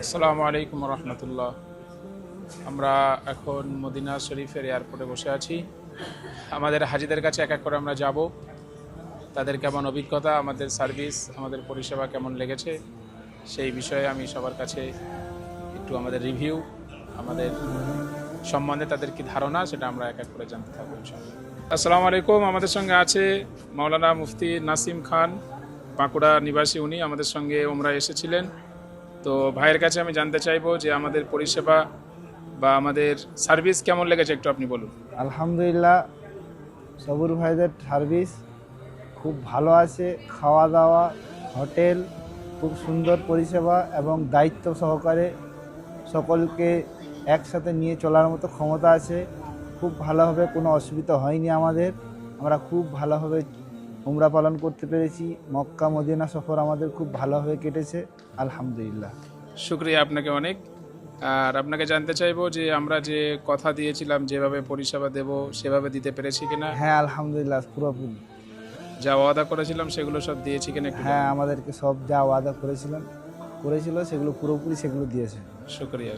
আসসালামু আলাইকুম রহমতুল্লাহ। আমরা এখন মদিনা শরীফের এয়ারপোর্টে বসে আছি। আমাদের হাজিদের কাছে এক এক করে আমরা যাব, তাদের কেমন অভিজ্ঞতা, আমাদের সার্ভিস, আমাদের পরিষেবা কেমন লেগেছে সেই বিষয়ে আমি সবার কাছে একটু আমাদের রিভিউ, আমাদের সম্বন্ধে তাদের কি ধারণা সেটা আমরা এক এক করে জানতে থাকবো ইনশাআল্লাহ। আসসালামু আলাইকুম। আমাদের সঙ্গে আছে মাওলানা মুফতি নাসিম খান, বাঁকুড়া নিবাসী। উনি আমাদের সঙ্গে ওমরায় এসেছিলেন। তো ভাইয়ের কাছে আমি জানতে চাইবো যে আমাদের পরিষেবা বা আমাদের সার্ভিস কেমন লেগেছে, একটু আপনি বলুন। আলহামদুলিল্লাহ, সবুর ভাইদের সার্ভিস খুব ভালো আছে। খাওয়া দাওয়া, হোটেল, খুব সুন্দর পরিষেবা এবং দায়িত্ব সহকারে সকলকে একসাথে নিয়ে চলার মতো ক্ষমতা আছে। খুব ভালোভাবে, কোনো অসুবিধা হয়নি আমাদের। আমরা খুব ভালোভাবে উমরা পালন করতে পেরেছি। মক্কা মদিনা সফর আমাদের খুব ভালোভাবে কেটেছে, আলহামদুলিল্লাহ। শুক্রিয়া আপনাকে অনেক। আর আপনাকে জানতে চাইবো যে আমরা যে কথা দিয়েছিলাম যেভাবে পরিষেবা দেব সেভাবে দিতে পেরেছি কিনা, হ্যাঁ, আলহামদুলিল্লাহ, পুরোপুরি। যা ওয়াদা করেছিলাম সেগুলো সব দিয়েছি কিনা একটু হ্যাঁ, বলুন। আমাদেরকে সব যা ওয়াদা করেছিল সেগুলো পুরোপুরি সেগুলো দিয়েছে। শুক্রিয়া।